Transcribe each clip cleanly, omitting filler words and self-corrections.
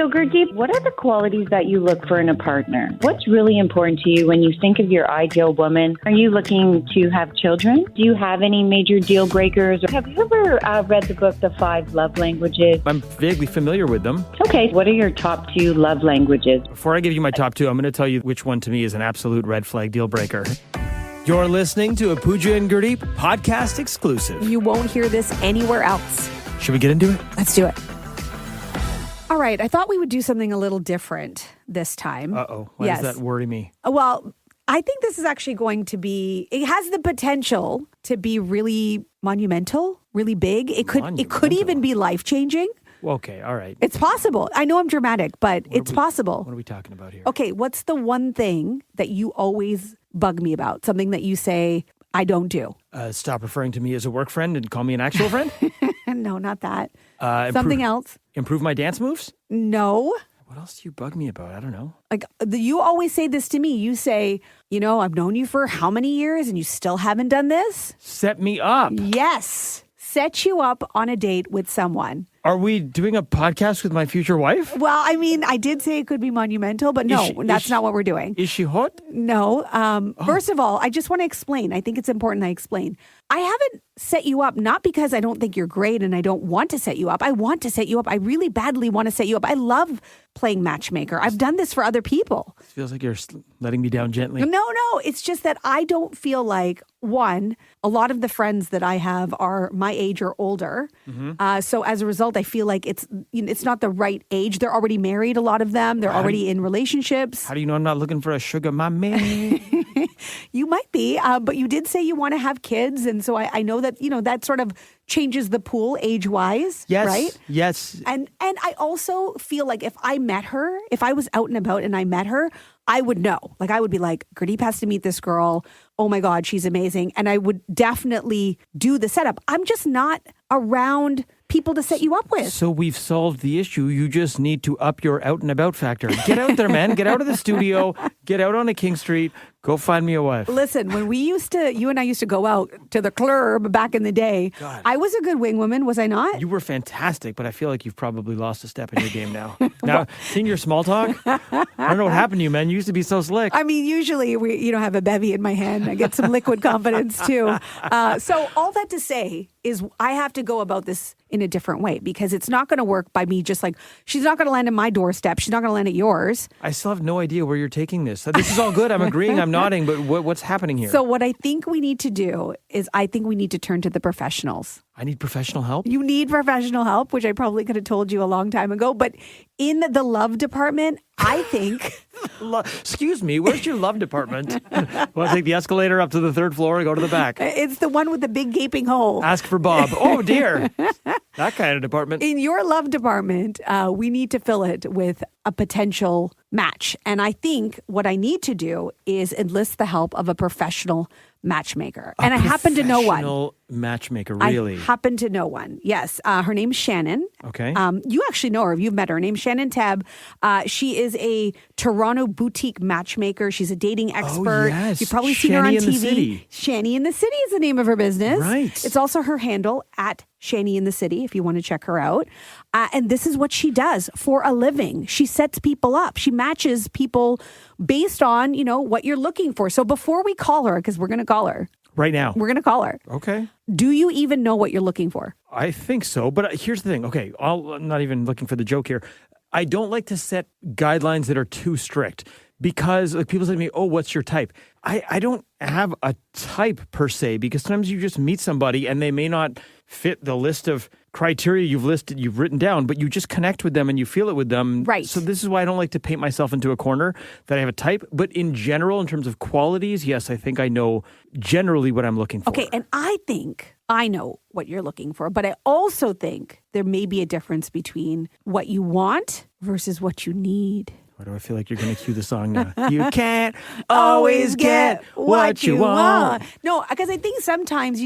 So, Gurdeep, what are the qualities that you look for in a partner? What's really important to you when you think of your ideal woman? Are you looking to have children? Do you have any major deal breakers? Have you ever read the book, The 5 Love Languages? I'm vaguely familiar with them. Okay, what are your top 2 love languages? Before I give you my top 2, I'm going to tell you which one to me is an absolute red flag deal breaker. You're listening to a Pooja and Gurdeep podcast exclusive. You won't hear this anywhere else. Should we get into it? Let's do it. All right. I thought we would do something a little different this time. Uh-oh. Why does that worry me? Well, I think this is actually going to be, it has the potential to be really monumental, really big. It could even be life-changing. Okay, all right. It's possible. I know I'm dramatic, but it's possible. What are we talking about here? Okay, what's the one thing that you always bug me about? Something that you say I don't do? Stop referring to me as a work friend and call me an actual friend? No, not that. Something else. Improve my dance moves? No. What else do you bug me about? I don't know. Like, you always say this to me. You say, I've known you for how many years and you still haven't done this? Set me up. Yes. Set you up on a date with someone. Are we doing a podcast with my future wife? Well, I mean, I did say it could be monumental, but no, that's not what we're doing. Is she hot? No. First of all, I just want to explain. I think it's important I explain. I haven't set you up, not because I don't think you're great and I don't want to set you up. I want to set you up. I really badly want to set you up. I love playing Matchmaker. I've done this for other people. It feels like you're letting me down gently. No. It's just that I don't feel like, one, a lot of the friends that I have are my age or older. Mm-hmm. So as a result, I feel like it's not the right age. They're already married, a lot of them. They're already in relationships. How do you know I'm not looking for a sugar mommy? You might be, but you did say you want to have kids. And so I know that, that sort of changes the pool age-wise, yes, right? Yes. And I also feel like if I met her, if I was out and about and I met her, I would know. Like, I would be like, Gurdeep has to meet this girl. Oh my God, she's amazing. And I would definitely do the setup. I'm just not around people to set you up with. So we've solved the issue. You just need to up your out and about factor. Get out there, man. Get out of the studio. Get out on a King Street. Go find me a wife. Listen, when you and I used to go out to the club back in the day, God. I was a good wing woman, was I not? You were fantastic, but I feel like you've probably lost a step in your game now. Now, seeing your small talk, I don't know what happened to you, man. You used to be so slick. I mean, usually we have a bevy in my hand. I get some liquid confidence too. So all that to say is I have to go about this in a different way because it's not going to work by me just like, she's not going to land at my doorstep. She's not going to land at yours. I still have no idea where you're taking this. This is all good. I'm agreeing. I'm nodding. But what's happening here? So what I think we need to do is I think we need to turn to the professionals. I need professional help? You need professional help, which I probably could have told you a long time ago. But in the love department, I think... Excuse me, where's your love department? Want to take the escalator up to the 3rd floor and go to the back? It's the one with the big gaping hole. Ask for Bob. Oh, dear. That kind of department. In your love department, we need to fill it with a potential match. And I think what I need to do is enlist the help of a professional matchmaker. And I happen to know one. Professional matchmaker, really? I happen to know one. Yes. Her name's Shannon. Okay. You actually know her. You've met her. Her name's Shannon Tabb. She is a Toronto boutique matchmaker. She's a dating expert. Oh, yes. You've probably seen her on TV. Shanny in the City. Shanny in the City is the name of her business. Right. It's also her handle at Shanny in the City, if you want to check her out. And this is what she does for a living. She sets people up. She matches people based on, what you're looking for. So before we call her, because we're going to call her. Right now. We're going to call her. Okay. Do you even know what you're looking for? I think so. But here's the thing. Okay. I'm not even looking for the joke here. I don't like to set guidelines that are too strict because people say to me, oh, what's your type? I don't have a type per se because sometimes you just meet somebody and they may not fit the list of criteria you've written down, but you just connect with them and you feel it with them. Right. So this is why I don't like to paint myself into a corner that I have a type. But in general, in terms of qualities, yes, I think I know generally what I'm looking for. Okay, and I think I know what you're looking for, but I also think there may be a difference between what you want versus what you need. Why do I feel like you're going to cue the song now? You can't always get what you want. No, because I think sometimes,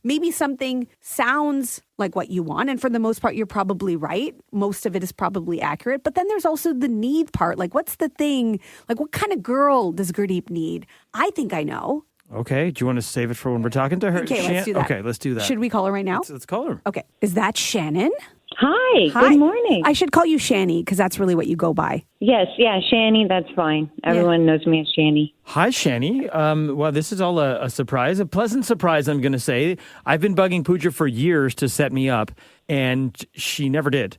maybe something sounds like what you want. And for the most part, you're probably right. Most of it is probably accurate. But then there's also the need part. Like, what's the thing? Like, what kind of girl does Gurdeep need? I think I know. Okay. Do you want to save it for when we're talking to her? Okay, let's do that. Okay, let's do that. Should we call her right now? Let's call her. Okay. Is that Shannon? Hi. Hi. Good morning. I should call you Shanny because that's really what you go by. Yes, yeah, Shanny, that's fine. Everyone knows me as Shanny. Hi, Shanny. Well, this is all a surprise, a pleasant surprise, I'm going to say. I've been bugging Pooja for years to set me up, and she never did.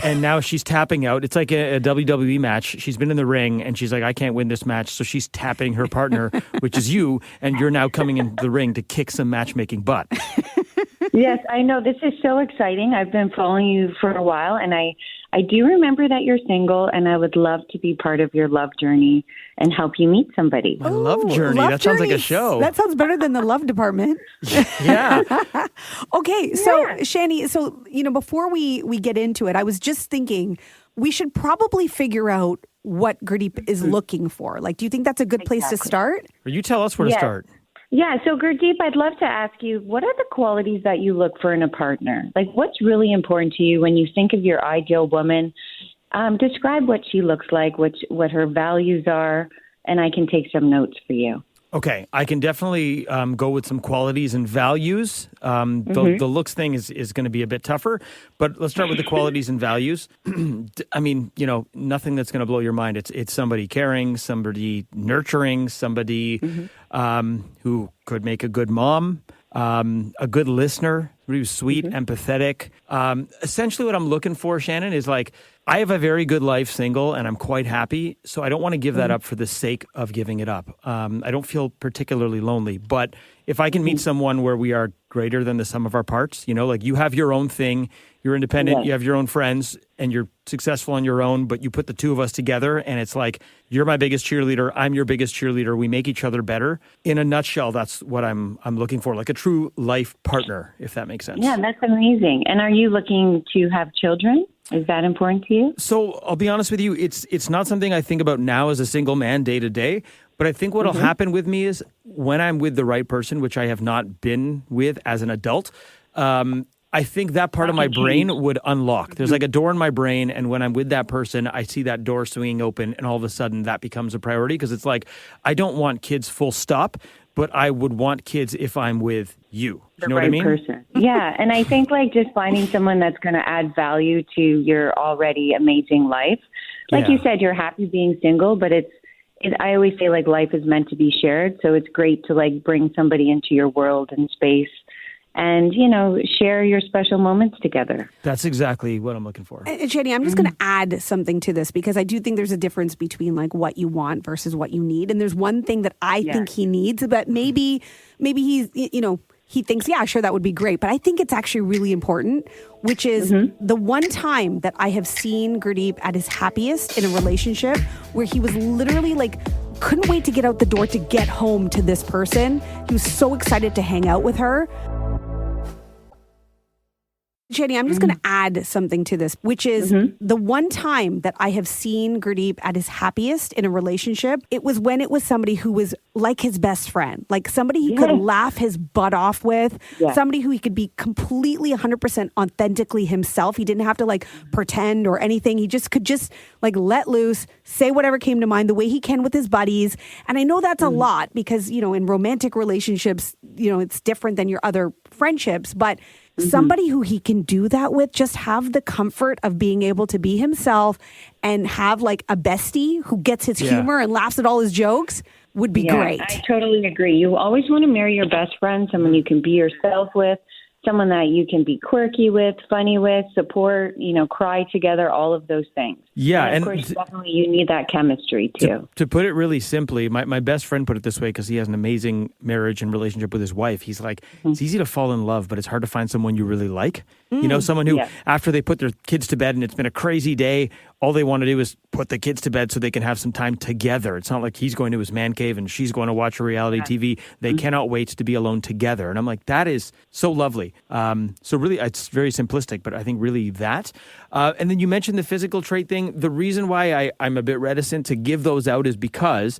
And now she's tapping out. It's like a WWE match. She's been in the ring, and she's like, I can't win this match. So she's tapping her partner, which is you, and you're now coming in the ring to kick some matchmaking butt. Yes, I know. This is so exciting. I've been following you for a while, and I do remember that you're single, and I would love to be part of your love journey and help you meet somebody. My love journey. That sounds like a show. That sounds better than the love department. Yeah. Okay, so Shanny, before we get into it, I was just thinking we should probably figure out what Gurdeep is looking for. Like, do you think that's a good place to start? Or you tell us where to start. Yeah, so Gurdeep, I'd love to ask you, what are the qualities that you look for in a partner? Like, what's really important to you when you think of your ideal woman? Describe what she looks like, what her values are, and I can take some notes for you. Okay, I can definitely go with some qualities and values. The looks thing is going to be a bit tougher, but let's start with the qualities and values. I mean, nothing that's going to blow your mind. It's somebody caring, somebody nurturing, somebody who could make a good mom, a good listener, who's sweet, empathetic. Essentially what I'm looking for, Shannon, is like, I have a very good life single and I'm quite happy. So I don't want to give that up for the sake of giving it up. I don't feel particularly lonely, but if I can meet someone where we are greater than the sum of our parts, like you have your own thing, you're independent, you have your own friends and you're successful on your own, but you put the two of us together and it's like, you're my biggest cheerleader, I'm your biggest cheerleader, we make each other better. In a nutshell, that's what I'm looking for, like a true life partner, if that makes sense. Yeah, that's amazing. And are you looking to have children? Is that important to you? So I'll be honest with you, it's not something I think about now as a single man day to day, but I think what'll happen with me is when I'm with the right person, which I have not been with as an adult, I think that part of my brain would unlock. There's like a door in my brain, and when I'm with that person, I see that door swinging open, and all of a sudden that becomes a priority because it's like, I don't want kids full stop, but I would want kids if I'm with you. You know what I mean? Person. Yeah, and I think like just finding someone that's going to add value to your already amazing life. Like you said, you're happy being single, but I always say like life is meant to be shared, so it's great to like bring somebody into your world and space and, share your special moments together. That's exactly what I'm looking for. And Shanny, I'm just going to add something to this because I do think there's a difference between like what you want versus what you need. And there's one thing that I think he needs, but maybe he's, he thinks, yeah, sure, that would be great. But I think it's actually really important, which is the one time that I have seen Gurdeep at his happiest in a relationship where he was literally like, couldn't wait to get out the door to get home to this person. He was so excited to hang out with her. Shanny, I'm just going to add something to this, which is the one time that I have seen Gurdeep at his happiest in a relationship, it was when it was somebody who was like his best friend, like somebody he could laugh his butt off with, somebody who he could be completely 100% authentically himself. He didn't have to like pretend or anything. He just could just like let loose, say whatever came to mind the way he can with his buddies. And I know that's a lot because, in romantic relationships, it's different than your other friendships, but somebody who he can do that with, just have the comfort of being able to be himself and have like a bestie who gets his humor and laughs at all his jokes would be great. I totally agree. You always want to marry your best friend, someone you can be yourself with, someone that you can be quirky with, funny with, support, cry together, all of those things. Yeah. And of course, definitely you need that chemistry too. To put it really simply, my best friend put it this way because he has an amazing marriage and relationship with his wife. He's like, it's easy to fall in love, but it's hard to find someone you really like. Someone who, after they put their kids to bed and it's been a crazy day, all they want to do is put the kids to bed so they can have some time together. It's not like he's going to his man cave and she's going to watch a reality TV. They cannot wait to be alone together. And I'm like, that is so lovely. So really, it's very simplistic, but I think really that. And then you mentioned the physical trait thing. The reason why I'm a bit reticent to give those out is because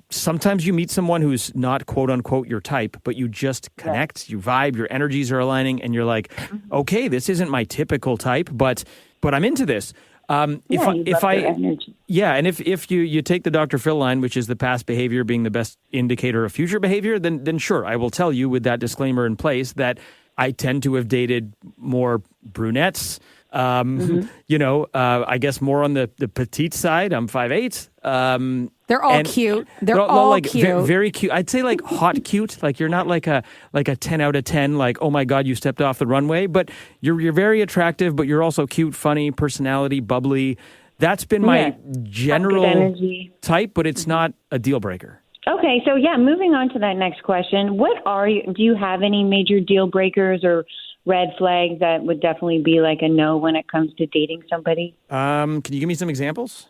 sometimes you meet someone who's not quote unquote your type, but you just connect, you vibe, your energies are aligning, and you're like, okay, this isn't my typical type, but I'm into this. And if you take the Dr. Phil line, which is the past behavior being the best indicator of future behavior, then sure, I will tell you with that disclaimer in place that I tend to have dated more brunettes. I guess more on the petite side. I'm 5'8". They're all cute. They're all like cute. Very cute. I'd say like hot cute. Like you're not like a 10 out of 10. Like, oh my God, you stepped off the runway. But you're very attractive. But you're also cute, funny, personality, bubbly. That's been my general type, but it's not a deal breaker. Okay, so moving on to that next question. Do you have any major deal breakers or red flags that would definitely be like a no when it comes to dating somebody? Can you give me some examples?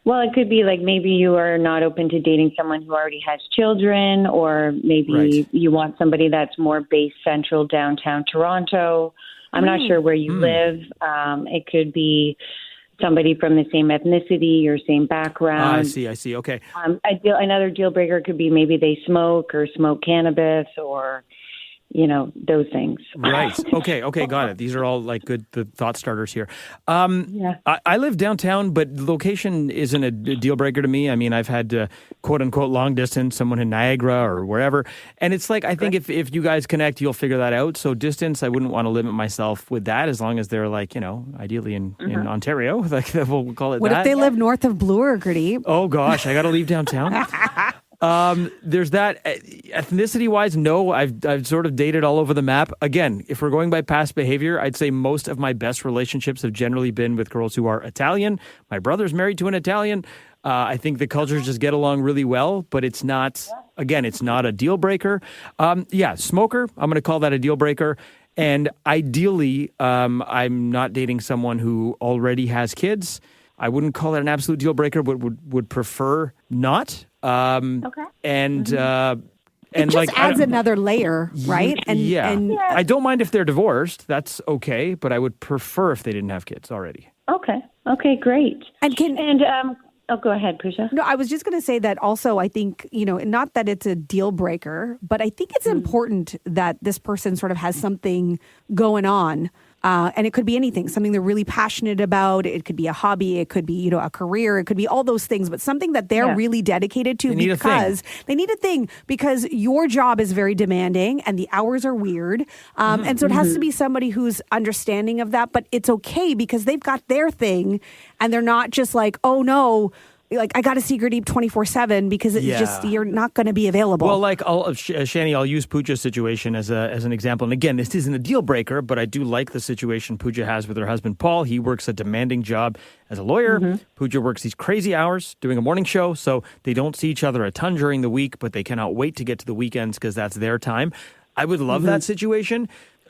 Well, it could be like maybe you are not open to dating someone who already has children, or maybe you want somebody that's more based central downtown Toronto. I'm not sure where you live. It could be somebody from the same ethnicity or same background. I see. Okay. Another deal breaker could be maybe they smoke or smoke cannabis or, those things. Right. Okay. Got it. These are all like good thought starters here. I live downtown, but location isn't a deal breaker to me. I mean, I've had quote unquote long distance, someone in Niagara or wherever. And it's like, I think if you guys connect, you'll figure that out. So distance, I wouldn't want to limit myself with that as long as they're like, ideally in Ontario, like we'll call it what that. if they live north of Bloor, Gurdeep? Oh gosh, I got to leave downtown. There's that. Ethnicity-wise, no, I've sort of dated all over the map. Again, if we're going by past behavior, I'd say most of my best relationships have generally been with girls who are Italian. My brother's married to an Italian. I think the cultures just get along really well, but it's not a deal breaker. Smoker, I'm going to call that a deal breaker. And ideally, I'm not dating someone who already has kids. I wouldn't call it an absolute deal breaker, but would prefer not. And it just adds another layer, right? And I don't mind if they're divorced. That's okay, but I would prefer if they didn't have kids already. Okay, great. Go ahead, Pooja. No, I was just going to say that also I think, not that it's a deal breaker, but I think it's important that this person sort of has something going on. And it could be anything, something they're really passionate about. It could be a hobby. It could be, a career. It could be all those things, but something that they're really dedicated to because they need a thing because your job is very demanding and the hours are weird. And so it has to be somebody who's understanding of that, but it's okay because they've got their thing and they're not just like, oh no, like I got to see Gurdeep 24/7 because it's just you're not going to be available. Well, like Shanny, I'll use Pooja's situation as an example. And again, this isn't a deal breaker, but I do like the situation Pooja has with her husband Paul. He works a demanding job as a lawyer. Pooja works these crazy hours doing a morning show, so they don't see each other a ton during the week, but they cannot wait to get to the weekends because that's their time. I would love that situation.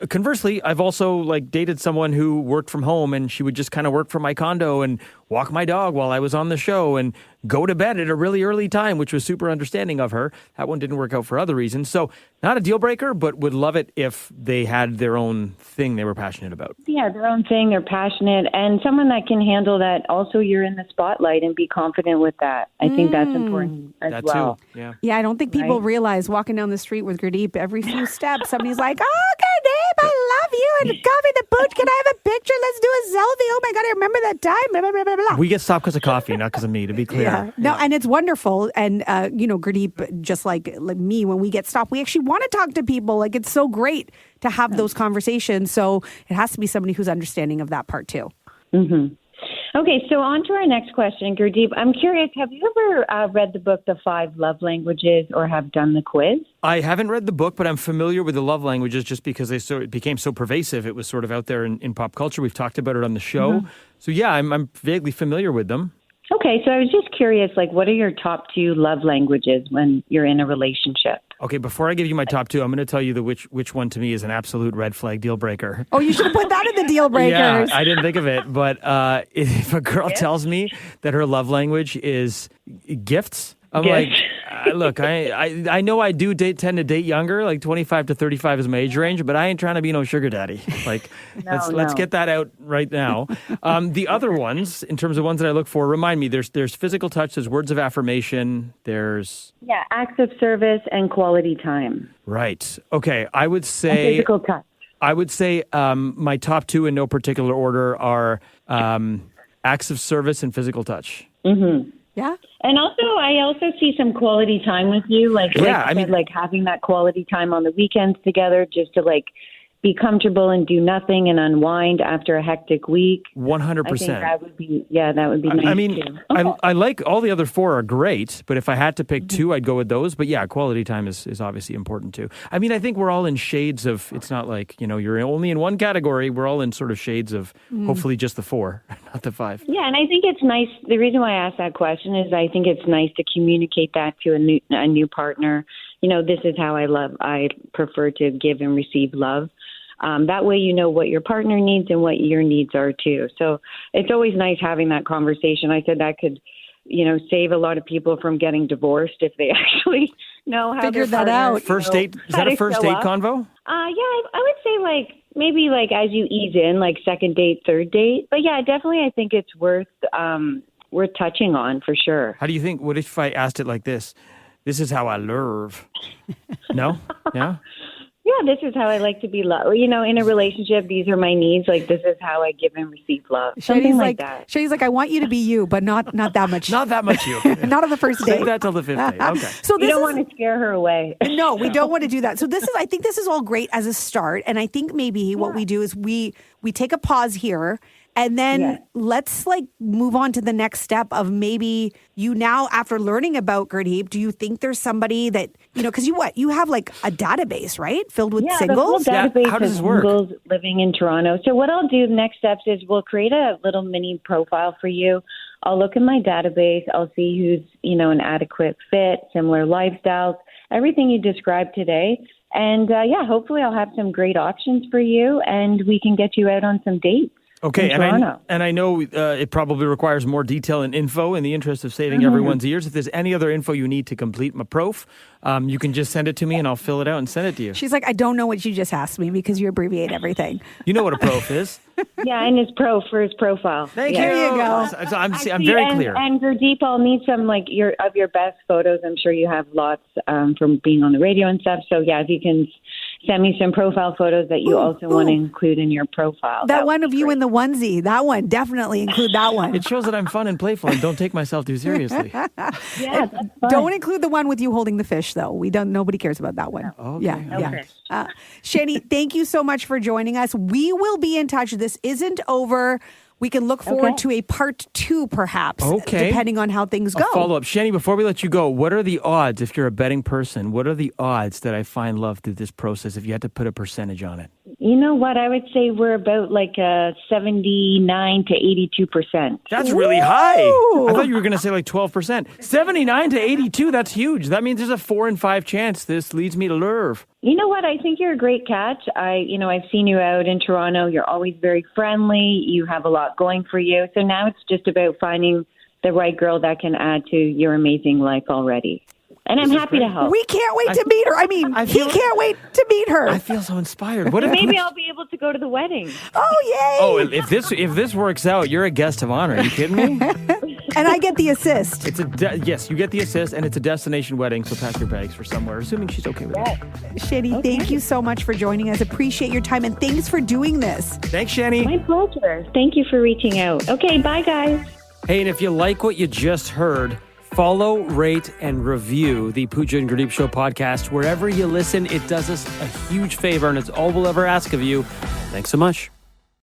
Conversely, I've also dated someone who worked from home and she would just kind of work from my condo and walk my dog while I was on the show and go to bed at a really early time, which was super understanding of her. That one didn't work out for other reasons. So not a deal breaker, but would love it if they had their own thing they were passionate about. Yeah, their own thing. They're passionate and someone that can handle that. Also, you're in the spotlight and be confident with that. I think that's important as well. Too. Yeah, I don't think people realize walking down the street with Gurdeep every few steps, somebody's like, oh, Gurdeep, I love you. And coffee the pooch. Can I have a picture? Let's do a selfie. Oh my God, I remember that time. Blah, blah, blah, blah, blah. We get stopped because of coffee, not because of me, to be clear. Yeah. No, and it's wonderful. And, Gurdeep, just like me, when we get stopped, we actually want to talk to people. Like, it's so great to have those conversations. So it has to be somebody who's understanding of that part too. Okay, so on to our next question, Gurdeep. I'm curious, have you ever read the book, The 5 Love Languages, or have done the quiz? I haven't read the book, but I'm familiar with the love languages just because it became so pervasive. It was sort of out there in pop culture. We've talked about it on the show. So yeah, I'm vaguely familiar with them. Okay, so I was just curious, what are your top 2 love languages when you're in a relationship? Okay, before I give you my top 2, I'm going to tell you which one to me is an absolute red flag deal breaker. Oh, you should have put that in the deal breakers. Yeah, I didn't think of it, but if a girl tells me that her love language is gifts, I'm like, look, I know I do tend to date younger, like 25 to 35 is my age range, but I ain't trying to be no sugar daddy. Like, let's get that out right now. The other ones, in terms of ones that I look for, remind me, there's physical touch, there's words of affirmation, there's... Yeah, acts of service and quality time. Right. Okay, I would say... And physical touch. I would say my top 2 in no particular order are acts of service and physical touch. Yeah. And I also see some quality time with you, like having that quality time on the weekends together, just to be comfortable and do nothing and unwind after a hectic week. 100%. I think that would be nice. I mean, too. I like all the other four are great, but if I had to pick two, I'd go with those. But yeah, quality time is obviously important too. I mean, I think we're all in shades of, it's not like, you're only in one category. We're all in sort of shades of hopefully just the four, not the five. Yeah, and I think it's nice. The reason why I asked that question is I think it's nice to communicate that to a new partner. This is how I love. I prefer to give and receive love. That way you know what your partner needs and what your needs are too. So it's always nice having that conversation. I said that could, save a lot of people from getting divorced if they actually know how Figure to that out. First date, is that a first date convo? I would say maybe as you ease in, second date, third date. But yeah, definitely I think it's worth touching on for sure. How do you think, what if I asked it like this? This is how I love. No? Yeah? Yeah, this is how I like to be loved. In a relationship, these are my needs. This is how I give and receive love. Something like that. Shanny's like, I want you to be you, but not that much. Not that much you. Not on the first date. Save that till the fifth date. Okay. So you don't want to scare her away. No, we don't want to do that. So I think this is all great as a start. And I think maybe what we do is we take a pause here. And then let's move on to the next step of maybe you now, after learning about Gurdeep, do you think there's somebody that, because you have a database, right? Filled with singles? The whole database How does of this work? singles living in Toronto. So what I'll do, the next steps is we'll create a little mini profile for you. I'll look in my database. I'll see who's, an adequate fit, similar lifestyles, everything you described today. And hopefully I'll have some great options for you and we can get you out on some dates. Okay, and I know it probably requires more detail and info in the interest of saving everyone's ears. If there's any other info you need to complete my prof, you can just send it to me and I'll fill it out and send it to you. She's like, I don't know what you just asked me because you abbreviate everything. You know what a prof is. Yeah, and his for his profile. Thank you. There you go. So I'm very clear. And Gurdeep, I'll need some your best photos. I'm sure you have lots from being on the radio and stuff. So yeah, if you can send me some profile photos that you also want to include in your profile. That one of you in the onesie, that one, definitely include that one. It shows that I'm fun and playful and don't take myself too seriously. Yeah, that's fun. Don't include the one with you holding the fish, though. Nobody cares about that one. Okay. Yeah. Shanny, thank you so much for joining us. We will be in touch. This isn't over. We can look forward to a part 2, perhaps, depending on how things go. Follow up. Shanny, before we let you go, what are the odds, if you're a betting person, what are the odds that I find love through this process if you had to put a percentage on it? You know what? I would say we're about 79 to 82%. That's really high. I thought you were going to say 12%. 79 to 82, that's huge. That means there's a 4 in 5 chance this leads me to love. You know what? I think you're a great catch. I've seen you out in Toronto. You're always very friendly. You have a lot going for you. So now it's just about finding the right girl that can add to your amazing life already. And I'm happy to help. We can't wait to meet her. I mean, he can't wait to meet her. I feel so inspired. What if Maybe I'll be able to go to the wedding. Oh, yay. Oh, if this works out, you're a guest of honor. Are you kidding me? And I get the assist. Yes, you get the assist, and it's a destination wedding, so pack your bags for somewhere, assuming she's okay with it. Shanny, thank you so much for joining us. Appreciate your time, and thanks for doing this. Thanks, Shanny. My pleasure. Thank you for reaching out. Okay, bye, guys. Hey, and if you like what you just heard, follow, rate, and review the Pooja and Gurdeep Show podcast. Wherever you listen, it does us a huge favor, and it's all we'll ever ask of you. Thanks so much.